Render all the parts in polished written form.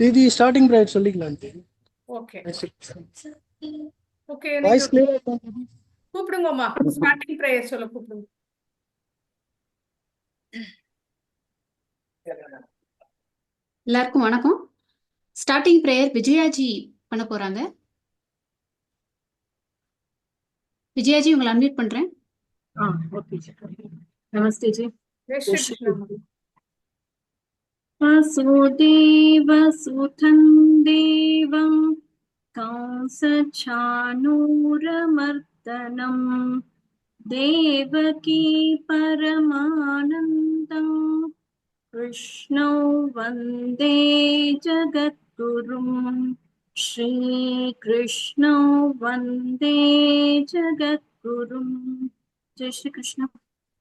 இது starting bright சொல்லிக்கலாம். Okay okay, நீங்க வாய்ஸ் கிளியரா இருக்கா? கூப்பிடுங்கம்மா. ஸ்டார்டிங் பிரேயர் சொல்ல கூப்பிடுங்க. எல்லாருக்கும் வணக்கம். ஸ்டார்டிங் பிரேயர் விஜயாஜி பண்ண போறாங்க. விஜயாஜி, உங்களை அன்மியூட் பண்றேன். ஓகே. நமஸ்தே ஜி. ஜெய் ஸ்ரீ கிருஷ்ணா. வசுதேவசுதம் தேவம் கம்சச்சானூரமர்தனம் தேவகி பரமானந்தம் கிருஷ்ணோ வந்தே ஜகத்குரும் ஸ்ரீகிருஷ்ணோ வந்தே ஜகத்குரும். ஜெய் ஸ்ரீ கிருஷ்ணா.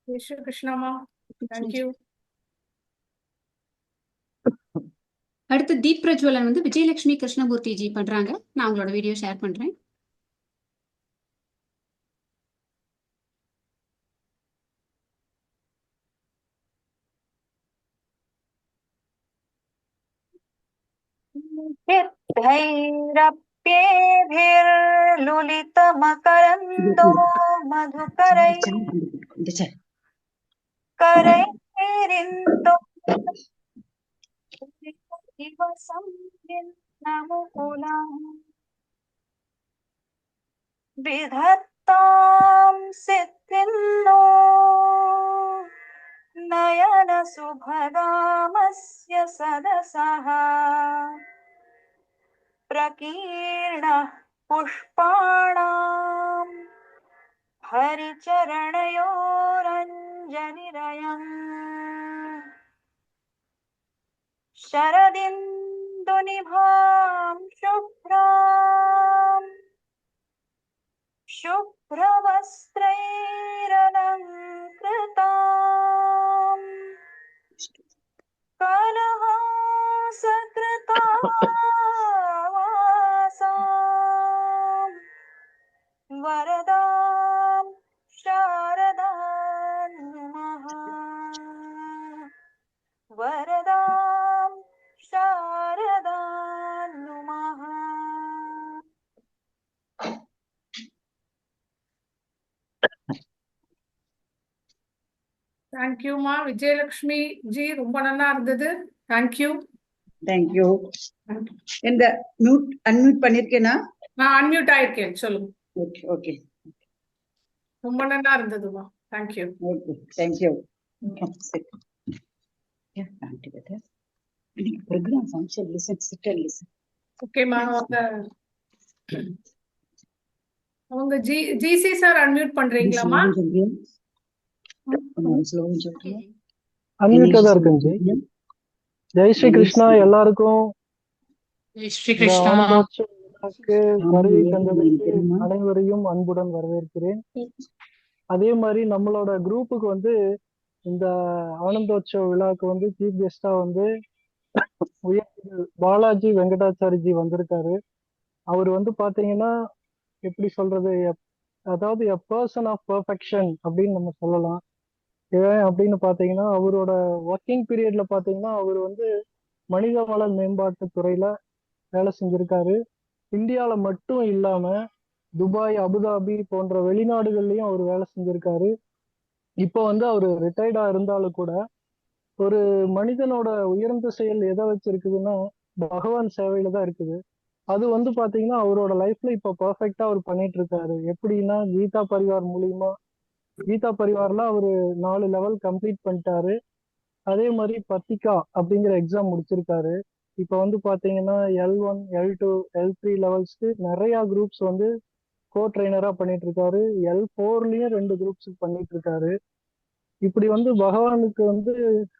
ஜெய் ஸ்ரீ கிருஷ்ணாமா. தேங்க்யூ. அடுத்து தீப் பிரஜ்வலன் வந்து விஜயலட்சுமி கிருஷ்ணமூர்த்தி ஜி பண்றாங்க. நான் உங்களோட வீடியோ ஷேர் பண்றேன். भैरप्येभिर्लुलितमकरन्दो मधुकरैः करैरिन्दो इव संविन्नमुकुलाः विधत्तां सिद्धिन्नो नयन सुभगामस्य सदसः प्रकीर्णः पुष्पाणां हरिचरणयोरञ्जनिरयम् शरदिन्दुनिभां शुभ्रवस्त्रैरलङ्कृताम् कलहासकृतावासां वरदां शारदां नमः वरदां शारदां नमः. தேங்க்யூமா விஜயலட்சுமி ஜி, ரொம்ப நல்லா இருந்தது. தேங்க்யூ. தேங்க்யூ. இந்த அன்மியூட் பண்ணிருக்கேனா? நான் அன்மியூட் ஆயிருக்கேன், சொல்லுங்க. Okay okay. ரொம்ப நல்லா இருந்ததுமா. Thank you. Okay thank you. Program function listen sit and listen. ஓகேமா. அவங்க ஜிசி சார் அன்மியூட் பண்றீங்களாமா? அன்மியூட்டா தான் இருக்குங்க ஜி. ஜெய் ஸ்ரீ கிருஷ்ணா எல்லாருக்கும். ஜெய் ஸ்ரீ கிருஷ்ணா. வருகை தந்ததற்கு அனைவரையும் அன்புடன் வரவேற்கிறேன். அதே மாதிரி நம்மளோட குரூப்புக்கு வந்து இந்த ஆனந்தோற்சவ விழாக்கு வந்து சீஃப் கெஸ்டா வந்து பாலாஜி வெங்கடாச்சாரிஜி வந்திருக்காரு. அவர் வந்து பாத்தீங்கன்னா எப்படி சொல்றது, அதாவது எ பர்சன் ஆஃப் பெர்ஃபெக்ஷன் அப்படின்னு நம்ம சொல்லலாம். ஏன் அப்படின்னு பாத்தீங்கன்னா அவரோட ஒர்க்கிங் பீரியட்ல பாத்தீங்கன்னா அவர் வந்து மனித வள மேம்பாட்டு துறையில வேலை செஞ்சிருக்காரு. இந்தியால மட்டும் இல்லாம துபாய், அபுதாபி போன்ற வெளிநாடுகள்லயும் அவர் வேலை செஞ்சிருக்காரு. இப்போ வந்து அவர் ரிட்டையர்டா இருந்தாலும் கூட ஒரு மனிதனோட உயர்ந்த செயல் எதை வச்சிருக்குதுன்னா பகவான் சேவையில தான் இருக்குது. அது வந்து பாத்தீங்கன்னா அவரோட லைஃப்ல இப்போ பர்ஃபெக்டா அவர் பண்ணிட்டு இருக்காரு. எப்படின்னா கீதா பரிவார் மூலியமா, கீதா பரிவார்ல அவரு 4 லெவல் கம்ப்ளீட் பண்ணிட்டாரு. அதே மாதிரி பத்திகா அப்படிங்கிற எக்ஸாம் முடிச்சிருக்காரு. இப்போ வந்து பாத்தீங்கன்னா L1, L2, L3 லெவல்ஸ்க்கு நிறைய குரூப்ஸ் வந்து கோ ட்ரைனரா பண்ணிட்டு இருக்காரு. L4லயும் 2 குரூப்ஸ் பண்ணிட்டு இருக்காரு. இப்படி வந்து பகவானுக்கு வந்து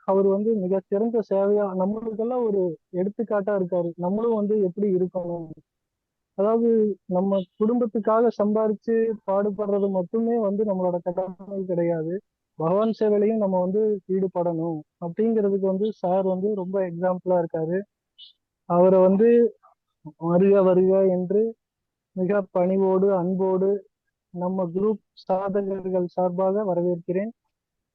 அவர் வந்து மிக சிறந்த சேவையா நம்மளுக்கெல்லாம் ஒரு எடுத்துக்காட்டா இருக்காரு. நம்மளும் வந்து எப்படி இருக்கணும், அதாவது நம்ம குடும்பத்துக்காக சம்பாரிச்சு பாடுபடுறது மட்டுமே வந்து நம்மளோட கடமை கிடையாது. பகவான் சேவையிலையும் நம்ம வந்து ஈடுபடணும் அப்படிங்கிறதுக்கு வந்து சார் வந்து ரொம்ப எக்ஸாம்பிளா இருக்காரு. அவரை வந்து வருக வருக என்று மிக பணிவோடு அன்போடு நம்ம குரூப் சாதகர்கள் சார்பாக வரவேற்கிறேன்.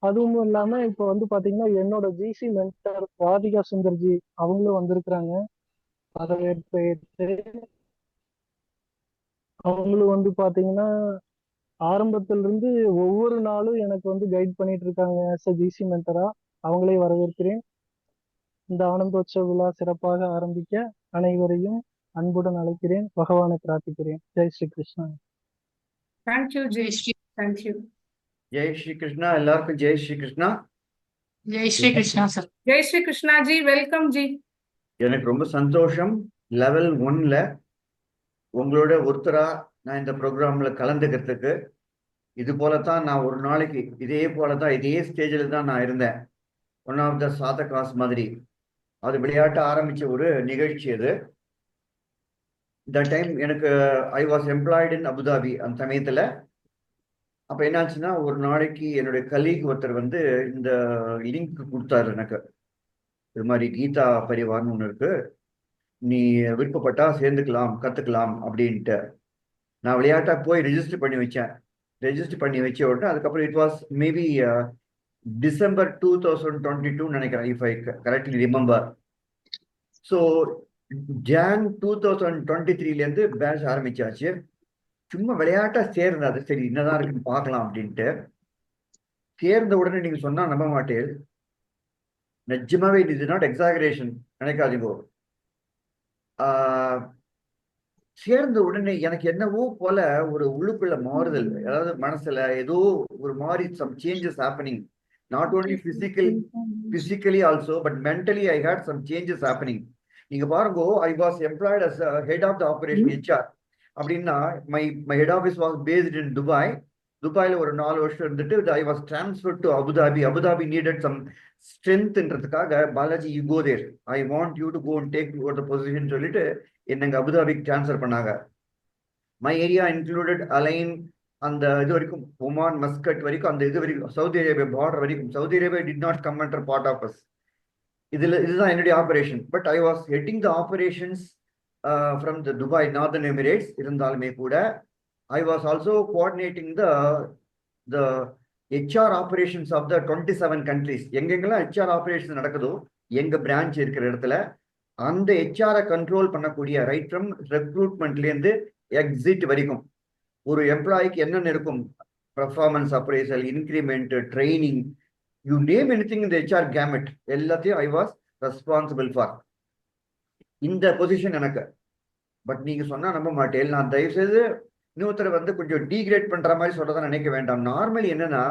அதுவும் இல்லாம இப்போ வந்து பாத்தீங்கன்னா என்னோட ஜிசி மென்டர் ராதிகா சுந்தர்ஜி அவங்களும் வந்திருக்கிறாங்க. வரவேற்பேற்று அவங்களும் வந்து பாத்தீங்கன்னா ஆரம்பத்திலிருந்து ஒவ்வொரு நாளும் எனக்கு வந்து கைட் பண்ணிட்டு இருக்காங்க ஜிசி மென்டரா. அவங்களே வரவேற்கிறேன். இந்த ஆனந்தோற்சவ விழா சிறப்பாக ஆரம்பிக்க அனைவரையும் அன்புடன் அழைக்கிறேன். பகவானை பிரார்த்திக்கிறேன். ஜெய் ஸ்ரீ கிருஷ்ணா. தேங்க்யூ ஜி. தேங்க்யூ. ஜெய் ஸ்ரீ கிருஷ்ணா. எல்லாருக்கும் ஜெய் ஸ்ரீ கிருஷ்ணா. ஜெய் ஸ்ரீ கிருஷ்ணா சார். ஜெய் ஸ்ரீ கிருஷ்ணா ஜி. வெல்கம் ஜி. எனக்கு ரொம்ப சந்தோஷம். லெவல் 1ல உங்களோட ஒருத்தரா நான் இந்த ப்ரோக்ராம்ல கலந்துக்கிறதுக்கு. இது போலத்தான் நான் ஒரு நாளைக்கு இதே போலதான் இதே ஸ்டேஜில் தான் நான் இருந்தேன். ஒன் ஆஃப் த சாதகாஸ் மாதிரி. அது விளையாட்ட ஆரம்பிச்ச ஒரு நிகழ்ச்சி அது. இந்த டைம் எனக்கு I was employed in Abu Dhabi அந்த சமயத்துல. அப்ப என்னாச்சுன்னா ஒரு நாளைக்கு என்னுடைய கலீக் ஒருத்தர் வந்து இந்த லிங்க் கொடுத்தாரு எனக்கு. இது மாதிரி கீதா பரிவார்னு ஒன்று இருக்கு, நீ விருப்பப்பட்டா சேர்ந்துக்கலாம் கத்துக்கலாம் அப்படின்ட்டு. நான் விளையாட்டா போய் ரெஜிஸ்டர் பண்ணி வச்சேன். ரெஜிஸ்டர் பண்ணி வச்ச உடனே அதுக்கப்புறம் இட் வாஸ் மேபி December 2022 நினைக்கிறேன், if I correctly remember. So Jan 2023லேருந்து பேட்ச் ஆரம்பிச்சாச்சு. சும்மா விளையாட்டா சேர்ந்தது. அது சரி என்னதான் இருக்குன்னு பார்க்கலாம் அப்படின்ட்டு சேர்ந்த உடனே நீங்க சொன்னா நம்ப மாட்டேன், நிஜமாவே இட் இஸ் நாட் எக்ஸாகரேஷன் நினைக்காதீங்க. சேர்ந்த உடனே எனக்கு என்னவோ போல ஒரு உள்ளுக்குள்ள மாறுதல், அதாவது மனசுல ஏதோ ஒரு மாதிரி some changes happening. Not only physically also but mentally I had some changes happening. நீங்க பாருங்க, I was employed as head of the operation HR அப்படின்னா my head office was based in Dubai. துபாயில ஒரு 4 வருஷம் இருந்துட்டு I was transfer to Abu Dhabi. Abu Dhabi needed some ஸ்ட்ரென்த்ன்றதுக்காக Balaji you go there, I want you to go and take over the position சொல்லிட்டு என்னங்க அபுதாபிக்கு transfer பண்ணாங்க. மை ஏரியா இன்க்ளூடட் அலைன், அந்த இது வரைக்கும் ஒமான் மஸ்கட் வரைக்கும், அந்த இது வரைக்கும் சவுதி அரேபியா பார்டர் வரைக்கும். Saudi Arabia did not come under part of us. இதுதான் என்னுடைய operation. But I was heading the operations from the Dubai Northern Emirates. இருந்தாலுமே கூட I was also coordinating the HR operations of the 27 countries. எங்கெங்கெல்லாம் HR operation நடக்குதோ எங்க branch இருக்கிற இடத்துல அந்த HR கண்ட்ரோல் பண்ணக்கூடிய ரைட் ஃப்ரம் ரெக்ரூட்மெண்ட்லேருந்து எக்ஸிட் வரைக்கும் ஒரு எம்ப்ளாய்க்கு என்னென்ன இருக்கும், performance appraisal, increment, training, you name anything இந்த HR கேமெட் எல்லாத்தையும் ஐ வாஸ் ரெஸ்பான்சிபிள் ஃபார். இந்த பொசிஷன் எனக்கு. பட் நீங்க சொன்னா நம்ப மாட்டேன். நான் தயவுசெய்து இன்னொருத்தரை வந்து கொஞ்சம் டீக்ரேட் பண்ற மாதிரி சொல்றதா நினைக்க வேண்டாம். நார்மலி என்னன்னா,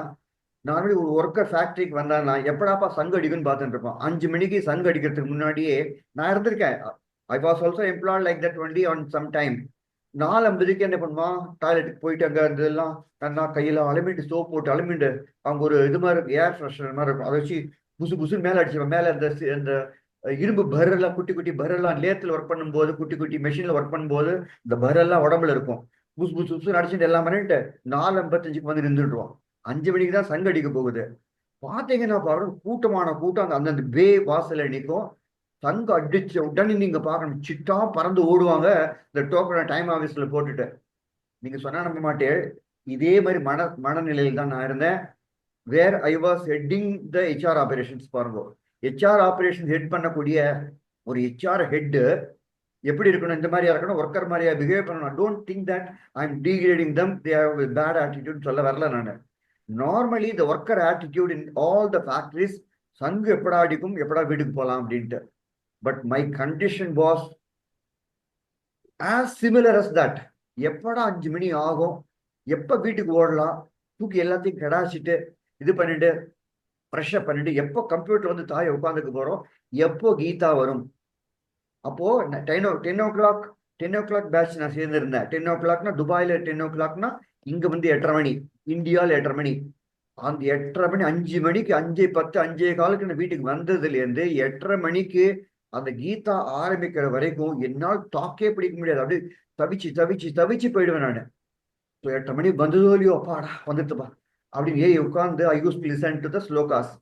நார்மலி ஒரு ஒர்க்கர் ஃபேக்டரிக்கு வந்தாங்கன்னா எப்படாப்பா சங்கு அடிக்குன்னு பார்த்துட்டு இருப்போம். 5 மணிக்கு சங்கு அடிக்கிறதுக்கு முன்னாடியே நான் இருந்திருக்கேன். I was also employed like that only on some time. 4:50க்கு என்ன பண்ணுவான், டாய்லெட்டுக்கு போயிட்டு அங்கே இருந்ததெல்லாம் நல்லா கையில் அலுமிட்டு சோப் போட்டு அலுமிண்டு அவங்க ஒரு இது மாதிரி இருக்கும், ஏர் ஃப்ரெஷர் மாதிரி இருக்கும், அதை வச்சு புசு புசுன்னு மேலே அடிச்சுப்பேன். மேலே அந்த இரும்பு பரெல்லாம் குட்டி குட்டி பரெல்லாம் லேத்தில் ஒர்க் பண்ணும்போது, குட்டி குட்டி மெஷினில் ஒர்க் பண்ணும்போது இந்த பரெல்லாம் உடம்புல இருக்கும். புசு புசு புசுன்னு அடிச்சுட்டு எல்லாம் பண்ணிட்டு 4:55க்கு வந்து நின்றுடுவோம். 5 மணிக்கு தான் சங்கு அடிக்க போகுது. பார்த்தீங்கன்னா பாருங்க, கூட்டமான கூட்டம் அந்தந்த பே வாசல நிற்கும். சங்கு அடிச்ச உடனே நீங்க பார்க்கணும், சிட்டா பறந்து ஓடுவாங்க இந்த டோக்கனை டைம் ஆஃபீஸ்ல போட்டுட்டு. நீங்க சொன்னா நம்ப மாட்டேன், இதே மாதிரி மனநிலையில் தான் நான் இருந்தேன். Where I was heading the HR operations. பாருங்க, HR ஆபரேஷன் ஹெட் பண்ணக்கூடிய ஒரு HR ஹெட் எப்படி இருக்கணும், இந்த மாதிரியா இருக்கணும், ஒர்க்கர் மாதிரியா பிஹேவ் பண்ணணும். Don't think that I am degrading them, they have bad attitude சொல்ல வரல நான். Normally the worker attitude in all the factories, சங்கு எப்படா அடிக்கும் எப்படா வீட்டுக்கு போகலாம் அப்படின்ட்டு. But my condition was as similar as that. எப்படா 5 மணி ஆகும், எப்ப வீட்டுக்கு ஓடலாம், தூக்கி எல்லாத்தையும் கடாச்சிட்டு இது பண்ணிட்டு ஃப்ரெஷ்அப் பண்ணிட்டு எப்போ கம்ப்யூட்டர் வந்து தாயை உட்காந்துக்கு போறோம், எப்போ கீதா வரும். அப்போ 10 o'clock பேட்ச் நான் சேர்ந்திருந்தேன். 10 o'clockனா துபாயில 10 o'clockனா இங்க வந்து 8:30 மணி, இந்தியாவில் 8:30 மணி. அந்த 8:30 மணி 5 மணிக்கு 5:10 5:15 நான் வீட்டுக்கு வந்ததுலேருந்து 8:30 மணிக்கு அந்த கீதா ஆரம்பிக்கிற வரைக்கும் என்னால் தாக்கே பிடிக்க முடியாது. அப்படியே தவிச்சு போயிடுவேன் நான். 8:30 மணி வந்ததோ இல்லையோ, அப்பாடா வந்துட்டுப்பா அப்படின்னு உட்காந்து I use to listen to the slokas.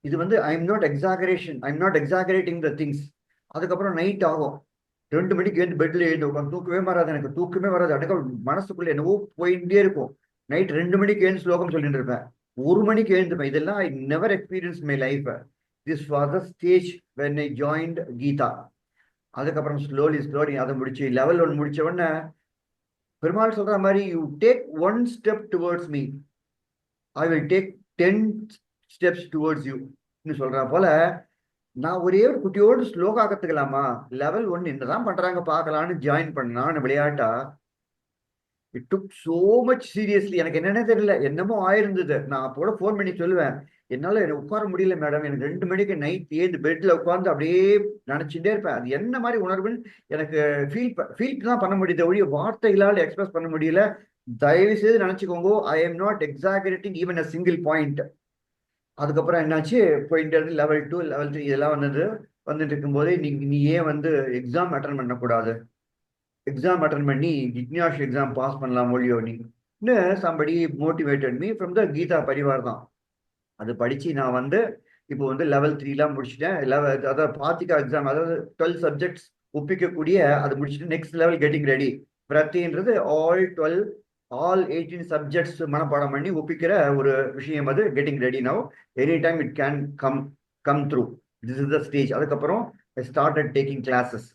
இது வந்து I am not exaggerating the things. அதுக்கப்புறம் நைட் ஆகும், 2 மணிக்கு எழுந்து பெட்ல எழுந்து உட்காந்து தூக்கமே வராது, எனக்கு தூக்கமே வராது. அன்னைக்கு மனசுக்குள்ள என்னவோ போயிட்டே இருக்கும். நைட் 2 மணிக்கு எழுந்து ஸ்லோகம் சொல்லிட்டு இருப்பேன். 1 மணிக்கு எழுந்துப்பேன். இதெல்லாம் I never experience my life. This was the stage when I joined Gita. அதுக்கப்புறம் ஸ்லோலி அதை முடிச்சு லெவல் 1 முடிச்ச உடனே பெருமாள் சொல்ற மாதிரி, you take 1 step towards me, I will take 10 steps towards you சொல்ற போல, நான் ஒரே ஒரு குட்டியோடு ஸ்லோகா கத்துக்கலாமா, லெவல் 1 என்னதான் பண்றாங்க பார்க்கலான்னு ஜாயின் பண்ணான்னு விளையாட்டா, it took so much seriously. எனக்கு என்னன்னே தெரியல, என்னமோ ஆயிருந்தது. நான் அப்போட ஃபோன் பண்ணி சொல்லுவேன், என்னால எனக்கு உட்கார முடியல மேடம், எனக்கு 2 மணிக்கு நைட் ஏந்து பெட்ல உட்கார்ந்து அப்படியே நினைச்சுட்டே இருப்பேன். அது என்ன மாதிரி உணர்வுன்னு எனக்கு ஃபீல் தான் பண்ண முடியுது ஒழிய வார்த்தைகளால் எக்ஸ்பிரஸ் பண்ண முடியல. தயவு செய்து நினைச்சுக்கோங்க, I am not exaggerating even a single point. அதுக்கப்புறம் என்னாச்சு, போயிட்டு லெவல் 2 லெவல் 3 இதெல்லாம் வந்துட்டு இருக்கும்போதே நீ ஏன் எக்ஸாம் அட்டன் பண்ணக்கூடாது, எக்ஸாம் அட்டன் பண்ணி ஜிக்ஞாஷ் எக்ஸாம் பாஸ் பண்ணலாம் ஒழியோ நீன்னு somebody motivated me from the Gita Parivar தான். அது படிச்சு நான் இப்போ லெவல் 3 முடிச்சுட்டேன். அதாவது பாத்திகா எக்ஸாம், அதாவது 12 சப்ஜெக்ட்ஸ் ஒப்பிக்கக்கூடிய அது முடிச்சுட்டு நெக்ஸ்ட் லெவல் கெட்டிங் ரெடி. பிரத்தின்றது all 18 சப்ஜெக்ட்ஸ் மனப்பாடம் பண்ணி ஒப்பிக்கிற ஒரு விஷயம். அது getting ready now, any time it can come through, this is the stage. அதுக்கப்புறம் I started taking classes.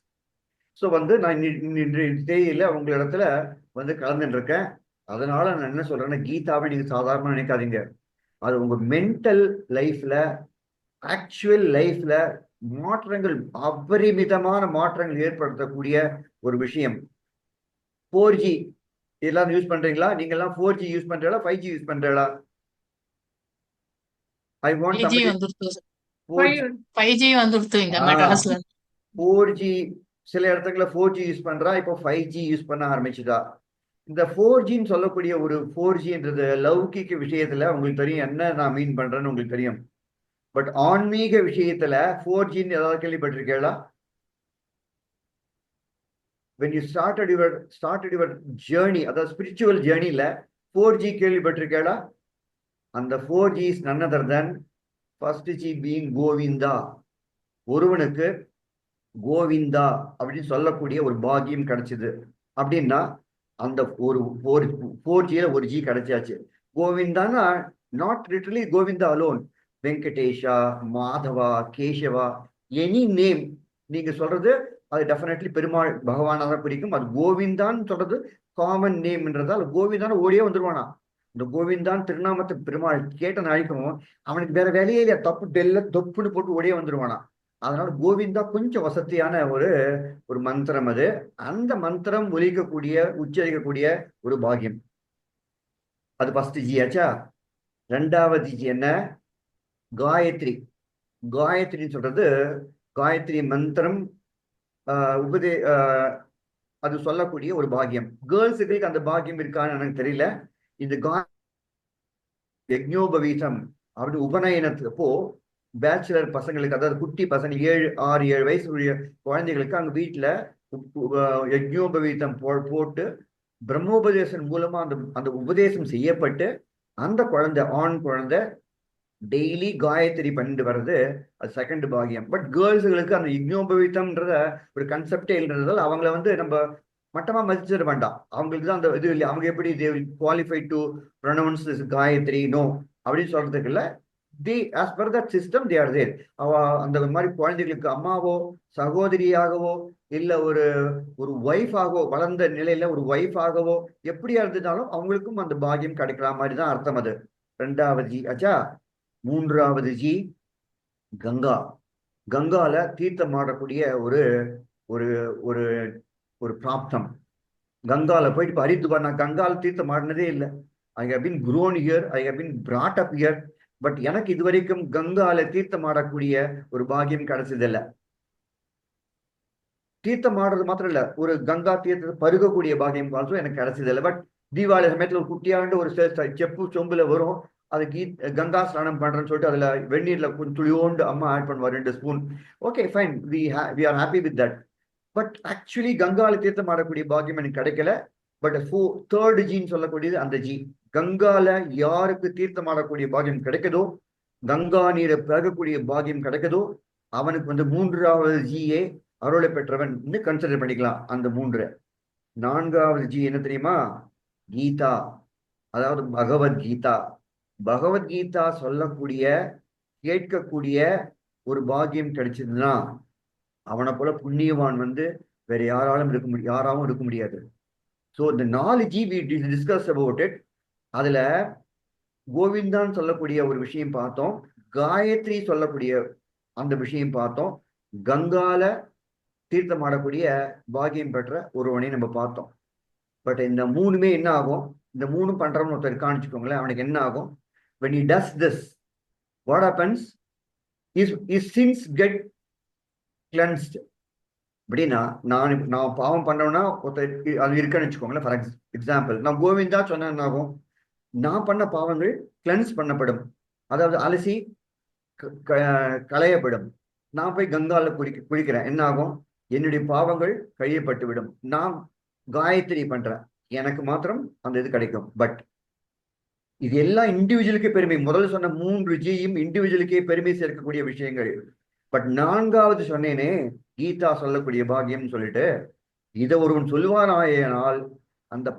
So நான் இன்றைய தேதியில உங்களிடத்துல கலந்துட்டு இருக்கேன். அதனால நான் என்ன சொல்றேன்னா, கீதாவை நீங்க சாதாரணமா நினைக்காதீங்க. அது உங்க மென்டல் லைஃப்ல, ஆக்சுவல் லைஃப்ல மாற்றங்கள், அபரிமிதமான மாற்றங்கள் ஏற்படுத்தக்கூடிய ஒரு விஷயம். 4G எல்லாரும் யூஸ் பண்றீங்களா? நீங்க எல்லாம் 4G யூஸ் பண்றீங்களா, 5G யூஸ் பண்றீங்களா? I want 5G somebody வந்துருத்து 4G. 5G வந்துருத்து இங்க மெட்ராஸ்ல. 4G சில இடத்துல 4G யூஸ் பண்றா, இப்போ 5G யூஸ் பண்ண ஆரம்பிச்சுதா. இந்த 4Gன்னு சொல்லக்கூடிய ஒரு 4Gன்றது லௌகிக விஷயத்துல உங்களுக்கு தெரியும் என்ன நான் மீன் பண்றேன்னு உங்களுக்கு தெரியும். பட் ஆன்மீக விஷயத்துல 4Gன்னு ஏதாவது கேள்விப்பட்டிருக்கீங்களா? when you started your journey, அதாவது ஸ்பிரிச்சுவல் ஜேர்னில 4G கேள்விப்பட்டிருக்கீங்களா? அந்த 4G is none other than first G being Govinda. ஒருவனுக்கு கோவிந்தா அப்படின்னு சொல்லக்கூடிய ஒரு பாக்கியம் கிடைச்சது அப்படின்னா அந்த ஒரு 4Gல ஒரு G கிடைச்சாச்சு. கோவிந்தானா not literally Govinda alone, Venkatesha, Madhava, Keshava, any name நீங்க சொல்றது அது டெஃபினெட்லி பெருமாள் பகவானாக குறிக்கும். அது கோவிந்தான்னு சொல்றது காமன் நேம்ன்றதால் கோவிந்தான்னு ஓடியே வந்துருவானா. இந்த கோவிந்தான் திருநாமத்தை பெருமாள் கேட்ட நாளைக்கும் அவனுக்கு வேற வேலையே இல்லையா, தப்பு டெல்ல தொப்புன்னு போட்டு ஓடியே வந்துருவானா. அதனால கோவிந்தா கொஞ்சம் வசதியான ஒரு மந்திரம். அது அந்த மந்திரம் ஒலிக்கக்கூடிய உச்சரிக்கக்கூடிய ஒரு பாகியம். அது ஃபர்ஸ்ட் ஜி ஆச்சா. 2வது ஜி என்ன? காயத்ரி. காயத்ரின்னு சொல்றது காயத்ரி மந்திரம் அது சொல்லக்கூடிய ஒரு பாகியம். கேர்ள்ஸுகளுக்கு அந்த பாகியம் இருக்கான்னு எனக்கு தெரியல. இந்த யஜ்ஞோபவீதம் அப்படி உபநயனத்துக்கு பேச்சுலர் பசங்களுக்கு, அதாவது குட்டி பசங்க 6-7 வயசு குழந்தைகளுக்கு அங்க வீட்டுல யஜ்ஞோபவீதம் போட்டு பிரம்மோபதேசம் மூலமா அந்த உபதேசம் செய்யப்பட்டு அந்த குழந்தை, ஆண் குழந்தை டெய்லி காயத்ரி பண்ணிட்டு வர்றது அது செகண்ட் பாகியம். பட் கேர்ள்ஸுகளுக்கு அந்த யஜ்ஞோபவீதம்ன்றத ஒரு கன்செப்டே இல்லைன்றதால அவங்கள நம்ம மட்டமா மதிச்சிட வேண்டாம். அவங்களுக்கு தான் அந்த இது இல்லை. அவங்க எப்படி qualify to pronounce this Gayatri no அப்படின்னு சொல்றதுக்கு இல்லை. as per that system they are there. அந்த மாதிரி குழந்தைகளுக்கு அம்மாவோ சகோதரியாகவோ இல்ல ஒரு ஒய்ஃப் ஆகவோ, வளர்ந்த நிலையில ஒரு ஒய்ஃப் ஆகவோ எப்படியா இருந்ததாலும் அவங்களுக்கும் அந்த பாகியம் கிடைக்கிற மாதிரி தான் அர்த்தம். அது 2வது ஜி ஆச்சா. 3வது ஜி கங்கா. கங்கால தீர்த்தம் ஆடக்கூடிய ஒரு ஒரு ஒரு பிராப்தம். கங்கால போயிட்டு ஹரித்வார், நான் கங்கால தீர்த்தம் ஆடினதே இல்லை. I have been grown here, I have been brought up here. But எனக்கு இதுவரைக்கும் கங்கால தீர்த்தம் ஆடக்கூடிய ஒரு பாகியம் கிடைச்சதில்லை. தீர்த்தம் ஆடுறது மாத்திரம் இல்ல, ஒரு கங்கா தீர்த்தத்தை பருகக்கூடிய பாகியம் ஆல்சோ எனக்கு கிடைச்சதில்லை. பட் தீபாவளி சமயத்துல ஒரு குட்டியாண்டு ஒரு செப்பு சொம்புல வரும், அது கங்கா ஸ்நானம் பண்றேன்னு சொல்லிட்டு அதுல வெந்நீர்ல கொஞ்சம் துளியோண்டு அம்மா ஆட் பண்ணுவார் 2 spoon. Okay fine, we are happy with that. But actually கங்கால தீர்த்தம் ஆடக்கூடிய பாகியம் எனக்கு கிடைக்கல. பட் 3rd ஜின்னு சொல்லக்கூடியது அந்த ஜி. கங்கால யாருக்கு தீர்த்தம் ஆடக்கூடிய பாகியம் கிடைக்குதோ, கங்கா நீரை பருகக்கூடிய பாகியம் கிடைக்குதோ, அவனுக்கு 3வது ஜியே அருளை பெற்றவன் கன்சிடர் பண்ணிக்கலாம். அந்த 3. 4வது ஜி என்ன தெரியுமா? கீதா, அதாவது பகவத்கீதா. பகவத்கீதா சொல்லக்கூடிய கேட்கக்கூடிய ஒரு பாக்கியம் கிடைச்சதுன்னா அவனை போல புண்ணியவான் வேற யாராலும் யாராவும் இருக்க முடியாது. ஸோ இந்த 4G we discuss about it. அதுல கோவிந்தான்னு சொல்லக்கூடிய ஒரு விஷயம் பார்த்தோம், காயத்ரி சொல்லக்கூடிய அந்த விஷயம் பார்த்தோம், கங்கால தீர்த்தம் ஆடக்கூடிய பாக்கியம் பெற்ற ஒருவனை நம்ம பார்த்தோம். பட் இந்த மூணுமே என்ன ஆகும், இந்த மூணும் பண்றவன் ஒருத்தர் இருக்கான்னு வச்சுக்கோங்களேன், அவனுக்கு என்ன ஆகும், when he does this what happens, his sins get cleansed. அப்படின்னா நான் பாவம் பண்றேன்னா ஒருத்தர் அது இருக்குன்னு வச்சுக்கோங்களேன். ஃபார் எக்ஸாம்பிள் நான் கோவிந்தா சொன்ன என்ன ஆகும், நான் பண்ண பாவங்கள் கிளென்ஸ் பண்ணப்படும், அதாவது அலசி களையப்படும். நான் போய் கங்கால குளிக்கிறேன், என்ன ஆகும், என்னுடைய பாவங்கள் கழியப்பட்டு விடும். நான் காயத்ரி பண்றேன், எனக்கு மாத்திரம் அந்த இது கிடைக்கும். பட் இது எல்லாம் இண்டிவிஜுவலுக்கே பெருமை. முதல்ல சொன்ன 3Gயும் இண்டிவிஜுவலுக்கே பெருமை சேர்க்கக்கூடிய விஷயங்கள். பட் 4வது சொன்னேனே, கீதா சொல்லக்கூடிய பாக்கியம் சொல்லிட்டு, இதை ஒருவன் சொல்லுவானானால் அந்த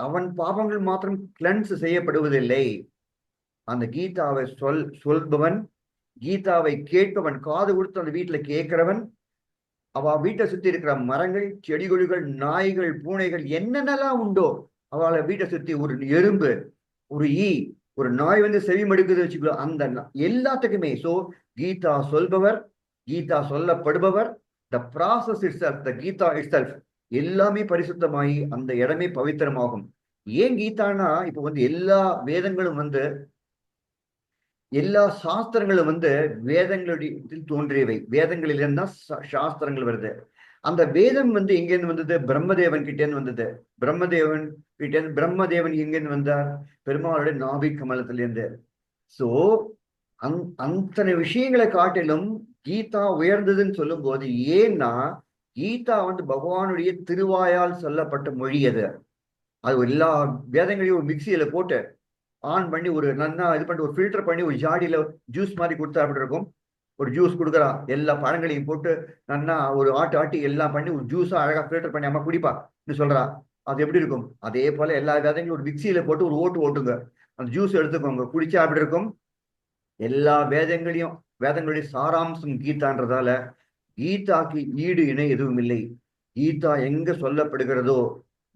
அவன் பாவங்கள் மாத்திரம் கிளென்ஸ் செய்யப்படுவதில்லை. அந்த கீதாவை சொல்பவன், கீதாவை கேட்பவன், காது கொடுத்து அந்த வீட்டுல கேட்கிறவன், அவ வீட்டை சுத்தி இருக்கிற மரங்கள், செடிகொடிகள், நாய்கள், பூனைகள் என்னென்னலாம் உண்டோ அவளை வீட்டை சுத்தி ஒரு எறும்பு, ஒரு ஈ, ஒரு நாய் செவி மடுக்குது வச்சுக்கோ, அந்த எல்லாத்துக்குமே. சோ கீதா சொல்பவர், கீதா சொல்லப்படுபவர், the process itself, the Gita itself எல்லாமே பரிசுத்தமாகி அந்த இடமே பவித்திரமாகும். ஏன் கீதானா, இப்போ எல்லா வேதங்களும் எல்லா சாஸ்திரங்களும் வேதங்களுடைய தோன்றியவை. வேதங்களிலிருந்து தான் சாஸ்திரங்கள் வருது. அந்த வேதம் எங்கேருந்து வந்தது, பிரம்மதேவன் கிட்டேருந்து வந்தது. பிரம்மதேவன் கிட்டேருந்து, பிரம்மதேவன் எங்கேருந்து வந்தார், பெருமாளுடைய நாபிக் கமலத்திலேருந்து. சோ அத்தனை விஷயங்களை காட்டிலும் கீதா உயர்ந்ததுன்னு சொல்லும் போது, ஏன்னா கீதா பகவானுடைய திருவாயால் சொல்லப்பட்ட மொழி. அது எல்லா வேதங்களையும் ஒரு மிக்சியில போட்டு ஆன் பண்ணி ஒரு நல்லா இது பண்ணி ஒரு ஃபில்டர் பண்ணி ஒரு ஜாடியில ஜூஸ் மாதிரி கொடுத்தா அப்படி இருக்கும். ஒரு ஜூஸ் கொடுக்குறா, எல்லா பழங்களையும் போட்டு நல்லா ஒரு ஆட்டி எல்லாம் பண்ணி ஒரு ஜூஸா அழகா ஃபில்டர் பண்ணி அம்மா குடிப்பா சொல்றா. அது எப்படி இருக்கும், அதே போல எல்லா வேதங்களும் ஒரு மிக்சியில போட்டு ஒரு ஓட்டுங்க, அந்த ஜூஸ் எடுத்துக்கோங்க, குடிச்சா அப்படி இருக்கும். எல்லா வேதங்களுடைய சாராம்சம் கீதான்றதால கீதாக்கு ஈடு இணை எதுவும் இல்லை. கீதா எங்க சொல்லப்படுகிறதோ,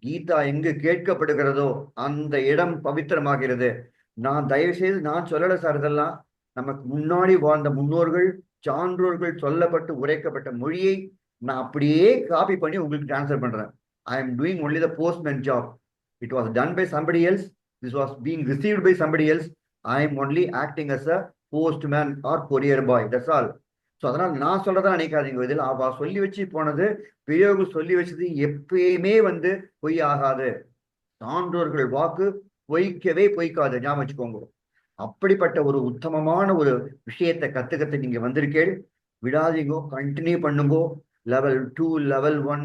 கீதா எங்கு கேட்கப்படுகிறதோ அந்த இடம் பவித்திரமாகிறது. நான் தயவு செய்து நான் சொல்லல சார், இதெல்லாம் நமக்கு முன்னாடி வாழ்ந்த முன்னோர்கள், சான்றோர்கள் சொல்லப்பட்டு உரைக்கப்பட்ட மொழியை நான் அப்படியே காப்பி பண்ணி உங்களுக்கு டிரான்ஸ்ஃபர் பண்றேன். I am doing only the postman job. It was done by somebody else. This was being received by somebody else. I am only acting as a postman or courier boy. That's all. So அதனால் நான் சொல்றதா நினைக்காதீங்க. இதில் அவ சொல்லி வச்சு போனது, பெரியவர்கள் சொல்லி வச்சது எப்பயுமே பொய் ஆகாது. சான்றோர்கள் வாக்கு பொய்க்காது, ஞாபகம் வச்சுக்கோங்க. அப்படிப்பட்ட ஒரு உத்தமமான ஒரு விஷயத்தை கத்துக்கத்தை நீங்க வந்திருக்கேள். விடாதீங்கோ, கண்டினியூ பண்ணுங்கோ. லெவல் 2, லெவல் 1,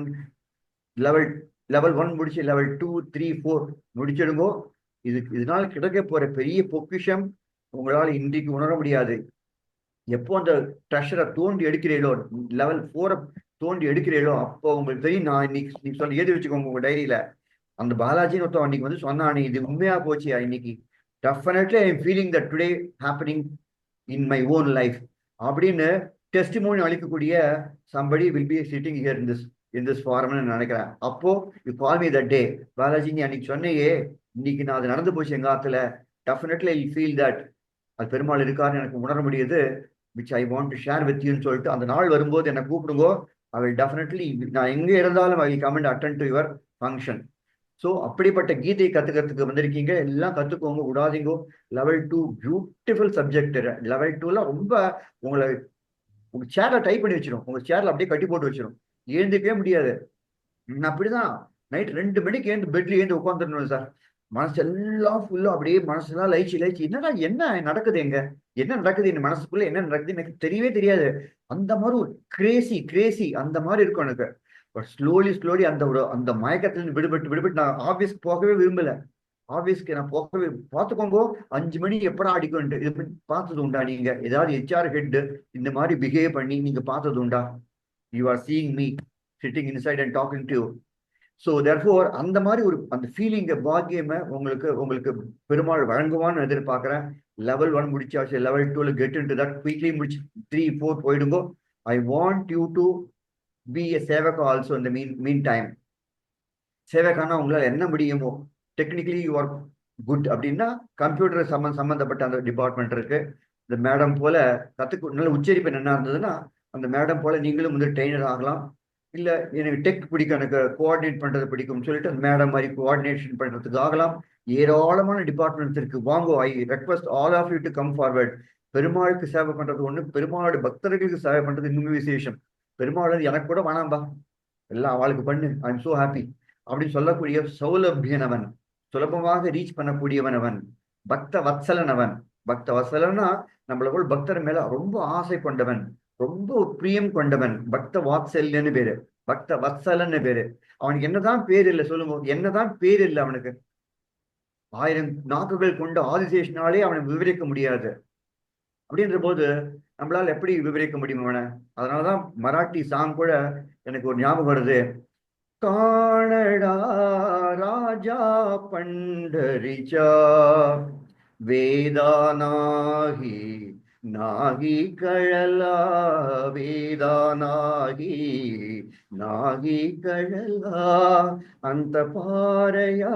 லெவல் 1 முடிச்சு லெவல் 2, 3, 4 முடிச்சிடுங்கோ. இதனால கிடைக்க போற பெரிய பொக்கிஷம் உங்களால் இன்றைக்கு உணர முடியாது. எப்போ அந்த ட்ரெஷரை தோண்டி எடுக்கிறீங்களோ, லெவல் 4 தோண்டி எடுக்கிறீங்களோ, அப்போ உங்களுக்கு தெரியும். நான் இன்னைக்கு சொல்லி எழுதி வச்சுக்கோங்க உங்க டைரியில. அந்த பாலாஜின்னு ஒருத்தன் அன்னைக்கு சொன்னானே, இது உண்மையா போச்சியா இன்னைக்கு, definitely I am feeling that today happening in my own life அப்படின்னு டெஸ்டிமோனி அளிக்கக்கூடிய somebody will be sitting here in this forum ன்னு நினைக்கிறேன். அப்போ you call me that day, Balaji நீ அன்னைக்கு சொன்னையே, இன்னைக்கு நான் அது நடந்து போச்சு எங்க ஆத்துல, டெஃபினெட்லி ஐ ஃபீல் தட் அது பெருமாள் இருக்காருன்னு எனக்கு உணர முடியுது, which I want to share with you ன்னு சொல்லிட்டு அந்த நாள் வரும்போது என்னை கூப்பிடுங்கோ. I will definitely, நான் எங்க இருந்தாலும் I will come and attend to your function. So அப்படிப்பட்ட கீதையை கத்துக்கிறதுக்கு வந்திருக்கீங்க, எல்லாம் கத்துக்கோங்க, விடாதீங்கோ. Level 2 beautiful subject. லெவல் 2ல ரொம்ப உங்களை உங்க சேர்ல டைப் பண்ணி வச்சிடும், உங்க சேர்ல அப்படியே கட்டி போட்டு வச்சிடும், எழுந்துக்கவே முடியாது. அப்படிதான் நைட் 2 மணிக்கு எழுந்து பெட்ல எழுந்து உட்காந்துருந்தோம் சார். மனசெல்லாம் ஃபுல்லா அப்படியே மனசெல்லாம் லைச்சி என்னடா என்ன நடக்குது, என்ன நடக்குது என் மனசுக்குள்ள, என்ன நடக்குது எனக்கு தெரியவே தெரியாது. அந்த மாதிரி ஒரு கிரேசி அந்த மாதிரி இருக்கும் எனக்கு. பட் ஸ்லோலி அந்த மயக்கத்திலிருந்து விடுபட்டு நான் ஆபீஸ்க்கு போகவே விரும்பல. ஆபீஸ்க்கு நான் போகவே, பார்த்துக்கோங்க 5 மணி எப்படா அடிக்கும் இது பார்த்தது உண்டா நீங்க? ஏதாவது HR ஹெட் இந்த மாதிரி பிஹேவ் பண்ணி நீங்க பார்த்தது உண்டா? You are seeing me sitting inside and talking to you. So therefore அந்த மாதிரி ஒரு அந்த ஃபீலிங்க பாக்கியமை உங்களுக்கு உங்களுக்கு பெருமாள் வழங்குவான்னு எதிர்பார்க்குறேன். லெவல் 1 முடிச்சாச்சு, லெவல் 2ல கெட் இன்டு தட் குயிக்லி முடிச்சு 3, 4 போயிடுங்கோ. I want you to be a sevaka also இந்த மீன் டைம். சேவகானா உங்களால் என்ன முடியுமோ, டெக்னிக்கலி யூ ஆர் குட் அப்படின்னா கம்ப்யூட்டர் சம்மந்தப்பட்ட அந்த டிபார்ட்மெண்ட் இருக்கு. இந்த மேடம் போல நல்ல உச்சரிப்பு என்ன இருந்ததுன்னா அந்த மேடம் போல நீங்களும் வந்து ட்ரெயினர் ஆகலாம். இல்லை எனக்கு டெக் பிடிக்கும், எனக்கு கோஆர்டினேட் பண்ணுறது பிடிக்கும்னு சொல்லிட்டு அந்த மேடம் மாதிரி கோஆர்டினேஷன் பண்ணுறதுக்கு ஆகலாம். ஏராளமான டிபார்ட்மெண்ட்ஸ் இருக்கு. வாங்கோ, I request all of you to come forward. பெருமாளுக்கு சேவை பண்ணுறது ஒன்று, பெருமாளுடைய பக்தர்களுக்கு சேவை பண்ணுறது இன்னும் விசேஷம். பெருமாள் எனக்கு கூட வேணாம்பா, எல்லாம் அவளுக்கு பண்ணு, ஐ எம் சோ ஹாப்பி அப்படின்னு சொல்லக்கூடிய சௌலபியனவன், சுலபமாக ரீச் பண்ணக்கூடியவன் அவன், பக்த வத்சலன் அவன். பக்த வத்சலன்னா நம்மள போல் பக்தர் மேல ரொம்ப ஆசை கொண்டவன், ரொம்ப பிரியம் கொண்டவன். பக்த வாத்சல்யன்னு பேரு, பக்த வத்சலன்னு பேரு. அவனுக்கு என்னதான் பேர் இல்லை சொல்லுங்க, என்னதான் பேர் இல்லை அவனுக்கு. 1000 நாக்குகள் கொண்ட ஆதிசேஷனாலே அவனை விவரிக்க முடியாது. அப்படின்ற போது நம்மளால எப்படி விவரிக்க முடியும் அவனை? அதனாலதான் மராட்டி சாங் கூட எனக்கு ஒரு ஞாபகம் வருது. காணடா ராஜா பண்டரிச்சா வேதானாகி நாகி கழலா, வேதானாகி நாகி கழலா அந்த பாறையா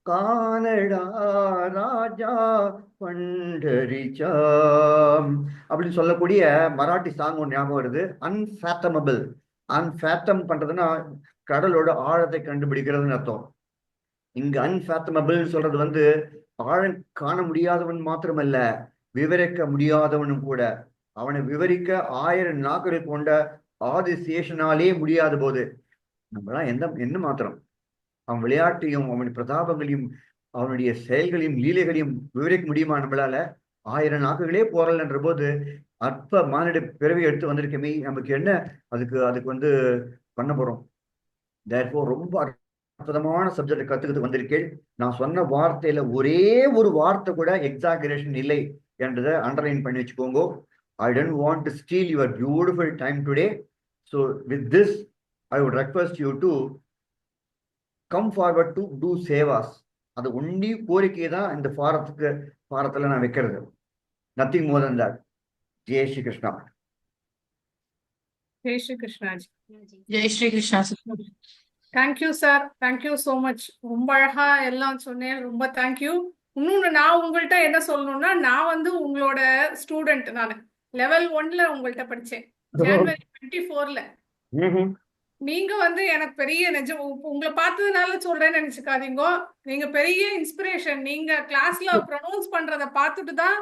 காணடா ராஜா பண்டரிச்சா அப்படின்னு சொல்லக்கூடிய மராட்டி சாங் ஒன்று ஞாபகம் வருது. அன்ஃபேத்தமபிள். அன்ஃபேத்தம் பண்றதுன்னா கடலோட ஆழத்தை கண்டுபிடிக்கிறதுன்னு அர்த்தம். இங்க அன்ஃபேத்தமபிள் சொல்றது வந்து ஆழம் காண முடியாதவன் மாத்திரமல்ல, விவரிக்க முடியாதவனும் கூட. அவனை விவரிக்க 1000 நாட்கள் கொண்ட ஆதிசேஷனாலே முடியாத போது நம்மளாம் என்ன மாத்திரம் அவன் விளையாட்டையும் அவனுடைய பிரதாபங்களையும் அவனுடைய செயல்களையும் லீலைகளையும் விவரிக்க முடியுமா நம்மளால? 1000 நாட்களே போறலன்ற போது அற்ப மானிட பிறவி எடுத்து வந்திருக்கமே, நமக்கு என்ன அதுக்கு வந்து பண்ண போறோம்? தேர்ஃபோர் ரொம்ப அற்புதமான சப்ஜெக்ட் கத்துக்கிட்டு வந்திருக்கேன். நான் சொன்ன வார்த்தையில ஒரே ஒரு வார்த்தை கூட எக்ஸாகரேஷன் இல்லை என்றதை அண்டர்லைன் பண்ணி வச்சுக்கோங்க. I don't want to steal your beautiful time today. So with this, I would request you to come forward to do sevas. அது ஒண்டி கோரிக்கை தான் இந்த பாரத்துல நான் வைக்கிறது. Nothing more than that. Jai Shri Krishna. Jai Shri Krishna ji. Jai Shri Krishna. Thank you sir, thank you so much. ரொம்ப அழகா எல்லாம் சொன்னேன், ரொம்ப தேங்க்யூ. இன்னொன்று நான் உங்கள்கிட்ட என்ன சொல்லணும்னா, நான் வந்து உங்களோட ஸ்டூடெண்ட். நான் லெவல் 1ல உங்கள்கிட்ட படித்தேன், ஜனவரி 24ல. நீங்க வந்து எனக்கு பெரிய நிஜம், உங்களை பார்த்ததுனால சொல்றேன்னு நினைச்சுக்காதீங்க. நீங்க பெரிய இன்ஸ்பிரேஷன். நீங்க கிளாஸ்ல ப்ரொனவுன்ஸ் பண்றத பார்த்துட்டு தான்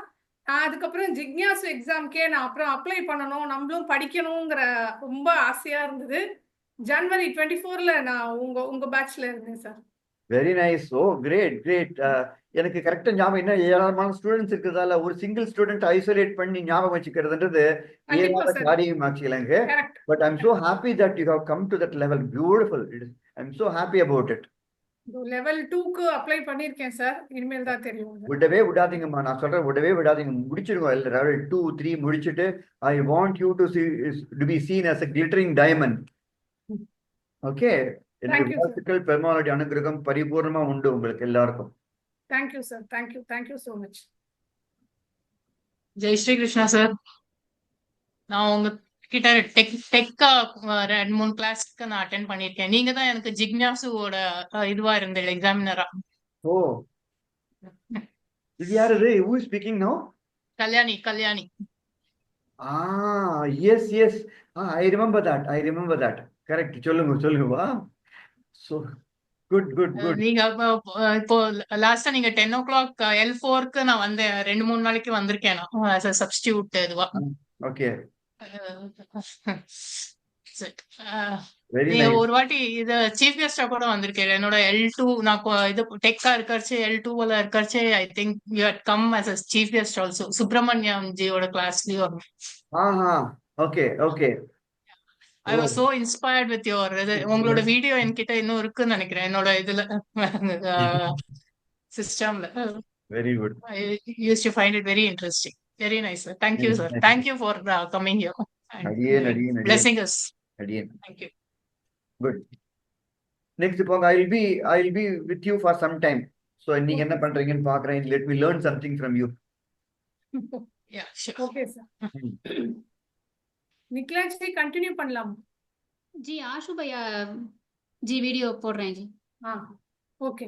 நான் அதுக்கப்புறம் ஜிக்ஞாசு எக்ஸாம்க்கே நான் அப்புறம் அப்ளை பண்ணணும், நம்மளும் படிக்கணுங்கிற ரொம்ப ஆசையா இருந்தது. ஜனவரி 24ல நான் உங்க பேட்ச்ல இருந்தேன் sir. Very nice. Oh great. எனக்கு கரெக்டா ஞாபகம், என்ன ஏராளமான ஸ்டூடெண்ட்ஸ் இருக்கிறதால ஒரு சிங்கிள் ஸ்டூடெண்ட் ஐசோலேட் பண்ணி ஞாபகம் வச்சுக்கிறதுன்றது ஏதாவது காரியம் ஆச்சுலங்க. But I'm so happy that you have come to that level. Beautiful. I'm so happy about it. Level 2க்கு அப்ளை பண்ணிருக்கேன் சார், இனிமேல் தான் தெரியும். விடவே விடாதீங்கம்மா, நான் சொல்றேன், விடவே விடாதீங்க, முடிச்சிருக்கோம். லெவல் 2, 3 முடிச்சுட்டு I want you to be seen as a glittering diamond. Okay, என்னுடைய வாழ்த்துக்கள். பெருமாளுடைய அனுகிரகம் பரிபூர்ணமா உண்டு உங்களுக்கு எல்லாருக்கும். Thank you sir, thank you so much. Jai Shri Krishna sir. நான் உங்க கிட்ட டெக்கா 2-3 கிளாஸ்க்கு நான் அட்டென்ட் பண்ணிருக்கேன். நீங்க தான் எனக்கு ஜிக்ஞாசுவோட இதுவா இருந்தீங்க, எக்ஸாமினரா. ஓ, இது யாரு? who is speaking now? Kalyani. Yes. I remember that. Correct. சொல்லுங்க. வா. So good. நீங்க இப்போ லாஸ்டா நீங்க 10 o'clock L4க்கு நான் வந்தேன். 2-3 நாளைக்கு வந்திருக்கேன் நான் as a substitute இதுவா. ஓகே. நீங்க ஒரு வாட்டி இது சீஃப் கெஸ்டா கூட வந்திருக்கேன். என்னோட L2 நான் இது டெக்கா இருக்கறச்சே L2ல இருக்கறச்சே I think you had come as a chief guest also. Subramaniam ஜியோட கிளாஸ்லயும். Okay. I was so inspired with your உங்களோட வீடியோ என்கிட்ட இன்னும் இருக்குன்னு நினைக்கிறேன், என்னோட இதுல சிஸ்டம்ல. Very good. I used to find it very interesting. Very nice, sir. Thank you, sir. Thank you for coming here. Adiye. Blessing us. Adiye. Thank you. Good. Next, I'll be with you for some time. So நீங்க என்ன பண்றீங்கன்னு பார்க்கறேன். Let me learn something from you. Yeah, sure. Okay sir. நிக்லாஜ் ji continue பண்ணலாம். ஜி ஆஷு பையா ji video போடுறேன் ji. Okay.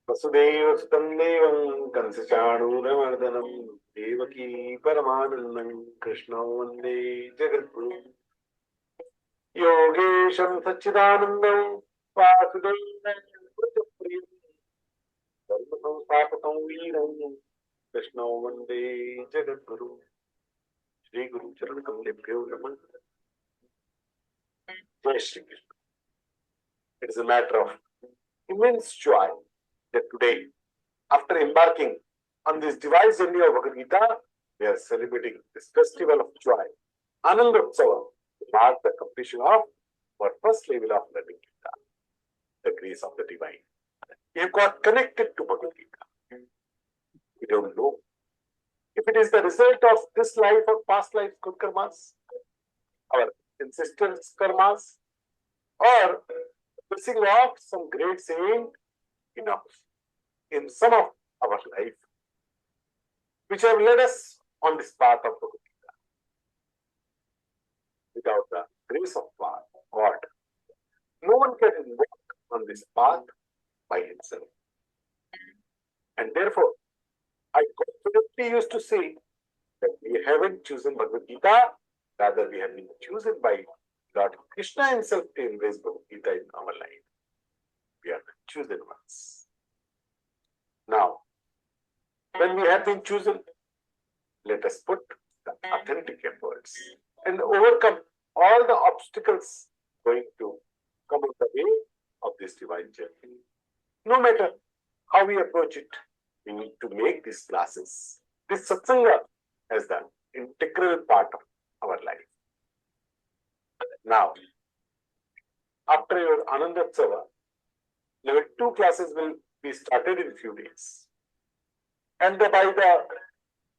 वसुदेवसुतं देवं कंसचाणूरमर्दनं देवकी परमानन्दं कृष्णं वन्दे जगद्गुरुं योगेशं सच्चिदानन्दं वासुदेवं प्रियं धर्मसंस्थापकं वीरं कृष्णं वन्दे जगद्गुरुं श्रीगुरुचरणकमलेभ्यो नमः. जय Shri Krishna. It is a matter of immense joy that today, after embarking on this device journey of Bhagavad Gita, we are celebrating this festival of joy, Anandotsava, to mark the completion of our first level of learning Gita, the grace of the divine. We have got connected to Bhagavad Gita. We don't know if it is the result of this life or past life good karmas, our ancestors' karmas, or blessing of some great saint in some of our life, which have led us on this path of Bhagavad Gita. Without the grace of God, no one can walk on this path by himself. And therefore, I confidently used to say that we haven't chosen Bhagavad Gita, rather we have been chosen by Lord Krishna himself to embrace Bhagavad Gita in our life. We are the chosen ones. Now, when we have been chosen, let us put the authentic efforts and overcome all the obstacles going to come on the way of this divine journey. No matter how we approach it, we need to make these classes, this satsanga, as the integral part of our life. Now, after your Anandotsava, level 2 classes will be started in a few days. And by the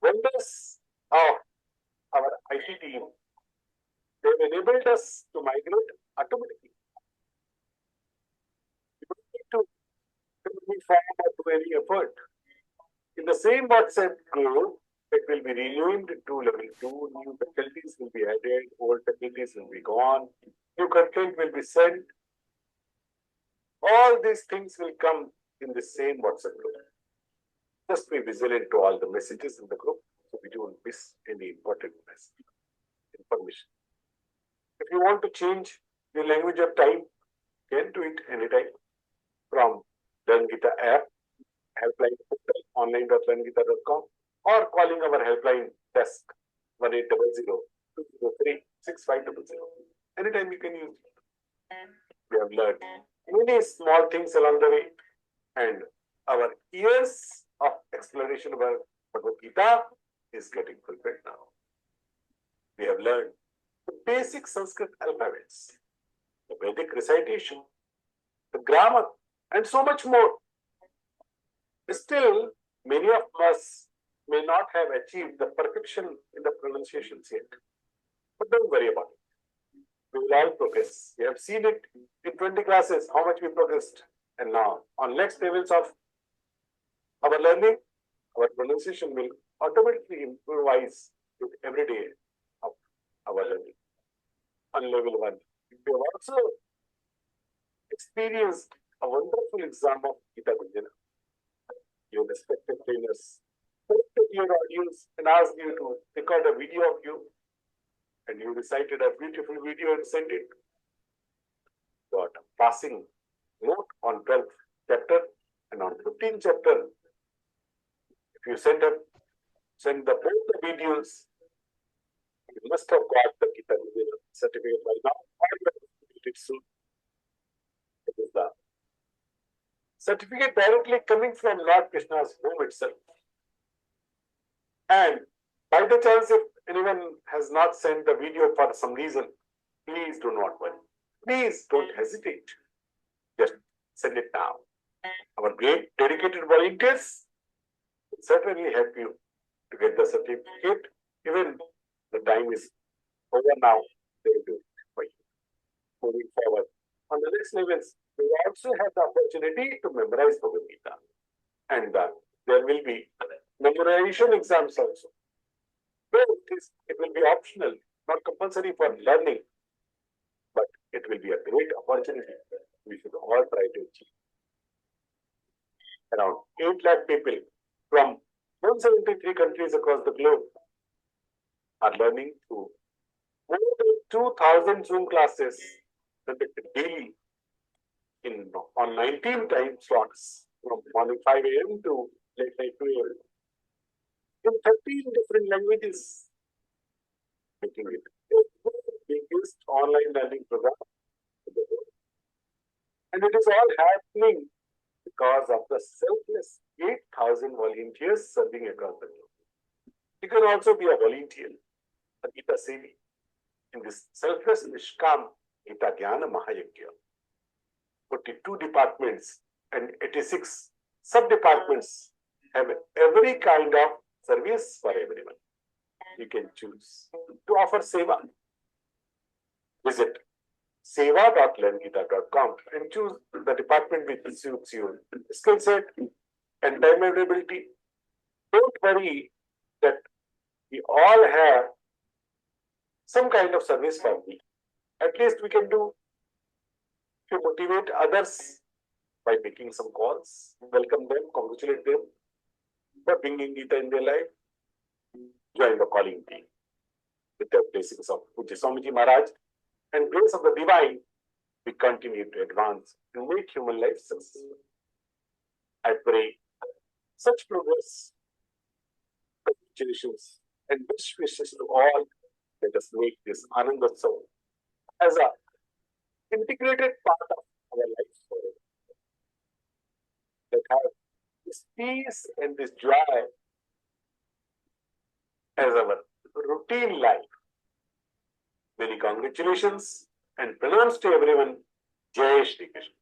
wonders of our IT team, they have enabled us to migrate automatically. You don't need to fill any form or do any effort. In the same WhatsApp group, it will be renamed to level 2, new faculties will be added, old faculties will be gone, new content will be sent. All these things will come in the same WhatsApp group. Just be vigilant to all the messages in the group so we don't miss any important information. If you want to change your language of time, you can do it anytime from Learn Gita app, helpline portal, online.learngita.com, or calling our helpline desk 1800-203-6500. Anytime you can use it. We have learned many small things along the way, and our years of exploration of Bhagavad Gita is getting fulfilled now. We have learned the basic Sanskrit alphabets, the Vedic recitation, the grammar, and so much more. Still, many of us may not have achieved the perfection in the pronunciations yet. But don't worry about it. We will all progress. We have seen it in 20 classes, how much we progressed. And now, on next levels of our learning, our pronunciation will automatically improvise with every day of our learning. On level 1, we have also experienced a wonderful exam of Gita Gunjana. Your respected trainers corrected your audience and asked you to record a video of you, and you recited a beautiful video and sent it. Got a passing note on 12th chapter, and on 15th chapter, if you send both the videos, you must have got the Gita certificate by now, or you have completed soon. It is the certificate directly coming from Lord Krishna's home itself. And by the chance, if anyone has not sent the video for some reason, please do not worry. Please don't hesitate. Just send it now. Our great dedicated volunteers certainly help you to get the certificate. Even the time is over now, they will do it for you. Moving forward, on the next levels, we also have the opportunity to memorize Bhagavad Gita. And there will be memorization exams also. Well, it will be optional, not compulsory for learning, but it will be a great opportunity we should all try to achieve. Around 8 lakh people from 173 countries across the globe are learning through more than 2,000 Zoom classes conducted daily on 19 time slots from morning 5 a.m. to late night 2 a.m. in 13 different languages, making it the biggest online learning program in the world. And it is all happening because of the selfless 8,000 volunteers serving across the globe. You can also be a volunteer, a Gita Sevi, in this selfless Nishkam Gita Jnana Mahayagya. 42 departments and 86 sub-departments have every kind of service for everyone. You can choose to offer seva. Visit seva.learngita.com and choose the department which suits you. Skill set and time availability. Don't worry that we all have some kind of service for me. At least we can do to motivate others by making some calls, welcome them, congratulate them for bringing Gita in their life. Join the calling team with the blessings of Pujya Swamiji Maharaj and grace of the divine. We continue to advance and make human life successful. I pray such progress, congratulations, and best wishes to all. Let us make this Anandotsav as a integrated part of our life forever. That have this peace and this joy as our routine life. Many congratulations and pranams to everyone. Jai Shri Krishna.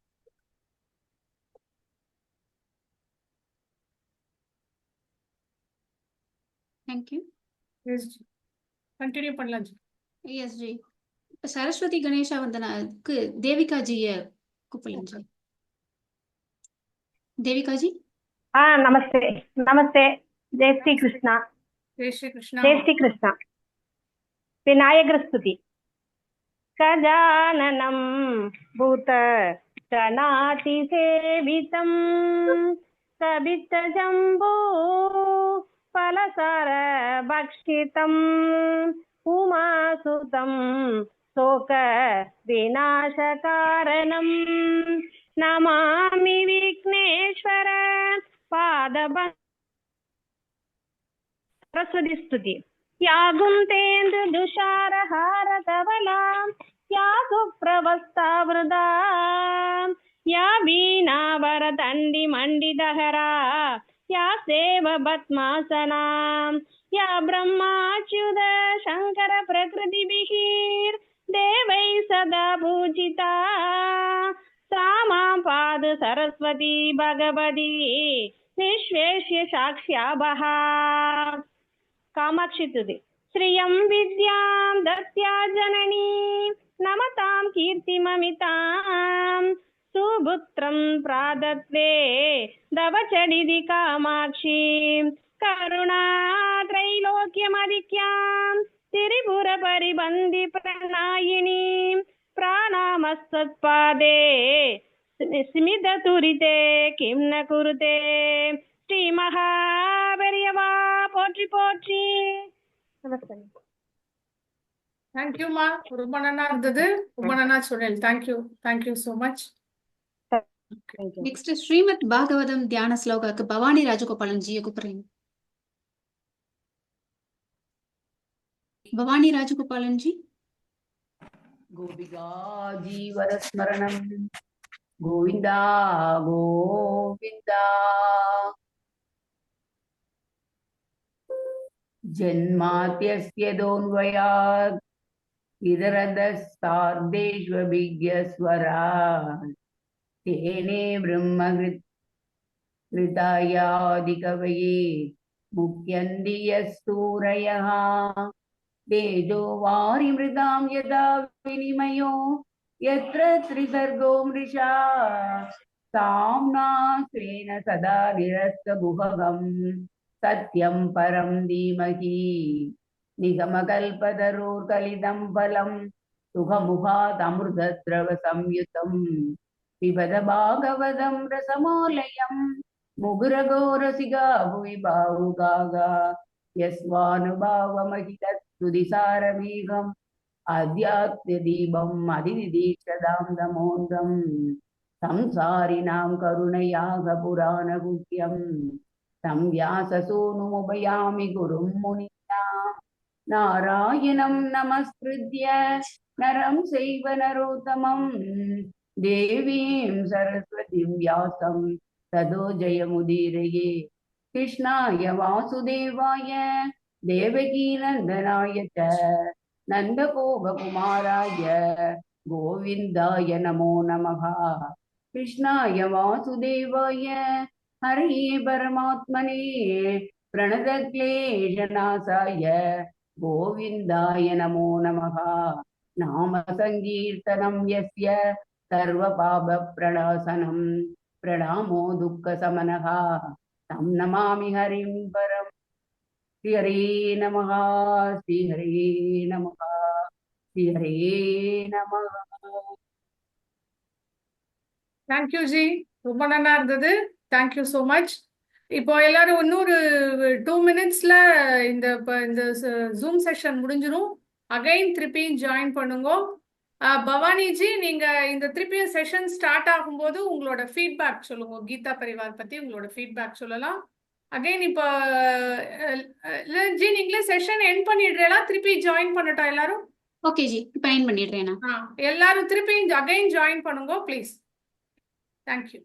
Thank you. Continue பண்ணலாம் ji. Yes ji. Saraswati Ganesha வந்தனாக்கு தேவிகா ஜிய கூப்பிடலாம் ji. Devika G. नमस्ते नमस्ते जय श्री कृष्णा जय श्री कृष्णा. जय श्री कृष्णा. विनायक स्तुति. गजाननं भूत गणाति सेवितं कवितजम्बो फलसार भक्षितं उमासुतं शोक विनाशकारणं नमामि विघ्नेश्वर पादबन्धं. सरस्वती स्तुति. या गुंतेन्दु दुषारहार धवला या सुप्रवस्थावृदा या वीणावर दण्डि मण्डितहरा या सेव पद्मासना या ब्रह्माच्युत शंकर प्रकृतिभिः देवै सदा पूजिता सा मां पाद सरस्वती भगवती निश्वेश्य साक्ष्याभः. कामाक्षी तुदे. श्रियं विद्यां दत्या जननी नमतां कीर्तिममितां सुपुत्रं प्रादत्ते दवचडिदि कामाक्षी करुणा त्रैलोक्यमधिक्यां त्रिपुरपरिबन्धि प्रणायिनी प्राणामस्तत्पादे स्मिततुरिते किं न कुरुते श्री महापेरियवा போற்றி போற்றி. நமஸ்தே. தேங்க்யூ மா. ரொம்ப நல்லா இருந்தது. ரொம்ப நல்லா சொன்னேன். Thank you so much. Next Shrimad Bhagavatam தியான ஸ்லோகாக்கு பவானி ராஜகோபாலன் ஜியை கூப்பிடுறீங்க. பவானி ராஜகோபாலன் ஜி. गोपिका जीवनस्मरणं गोविन्दा गोविन्दा. जन्माद्यस्य दोन्वयात् इतरतस्तार्देष्वभिज्ञस्वरात् तेने ब्रह्मकृत् ऋतायादिकवये मुह्यन्ति यस्तूरयः तेजो वारिमृदां यदा विनिमयो यत्र त्रिसर्गो मृषा साम्ना स्वेन सदा निरस्तगुहगम् सत्यं परं धीमहि निगमकल्पतरोर्कलितं फलं सुखमुखादमृतद्रवसंयुतं पिबद भागवतं रसमालयं मुगुरगोरसिगा भुवि भावुकागा यस्वानुभावमहितस्तुतिसारमेघम् आध्यात्म्यदीपम् अधिदीक्षदां तमोन्दम् संसारिणां करुणयागपुराणगुह्यम् तं व्याससूनुमुपयामि गुरुं मुनीनां नारायणं नमस्कृत्य नरं चैव नरोत्तमं देवीं सरस्वतीं व्यासं ततो जयमुदीरये कृष्णाय वासुदेवाय देवकीनन्दनाय च नन्दगोपकुमाराय गोविन्दाय नमो नमः कृष्णाय वासुदेवाय हरे परमात्मने प्रणतक्लेशनाशाय गोविन्दाय नमो नमः नाम संकीर्तनं यस्य सर्वपापप्रणाशनं प्रणामो दुःखशमनः तं नमामि हरिं परम् श्रीहरे नमः श्रीहरे नमः श्रीहरे नमः தேங்க்யூ ஜி, ரொம்ப நல்லா இருந்தது. Thank you so much. இப்போ எல்லாரும் இன்னொரு 2 மினிட்ஸ்ல இந்த ஜூம் செஷன் முடிஞ்சிடும். அகைன் திருப்பியும் ஜாயின் பண்ணுங்க. பவானிஜி, நீங்க இந்த திருப்பியும் செஷன் ஸ்டார்ட் ஆகும்போது உங்களோட ஃபீட்பேக் சொல்லுங்க. கீதா பரிவார் பத்தி உங்களோட ஃபீட்பேக் சொல்லலாம். அகைன் இப்போ ஜி நீங்களே செஷன் எண்ட் பண்ணிடுறீங்களா? திருப்பி ஜாயின் பண்ணட்டும் எல்லாரும்? ஓகே ஜி, இப்போ எண்ட் பண்ணிடுறேன் நான். எல்லாரும் திருப்பி அகைன் ஜாயின் பண்ணுங்க ப்ளீஸ். தேங்க்யூ.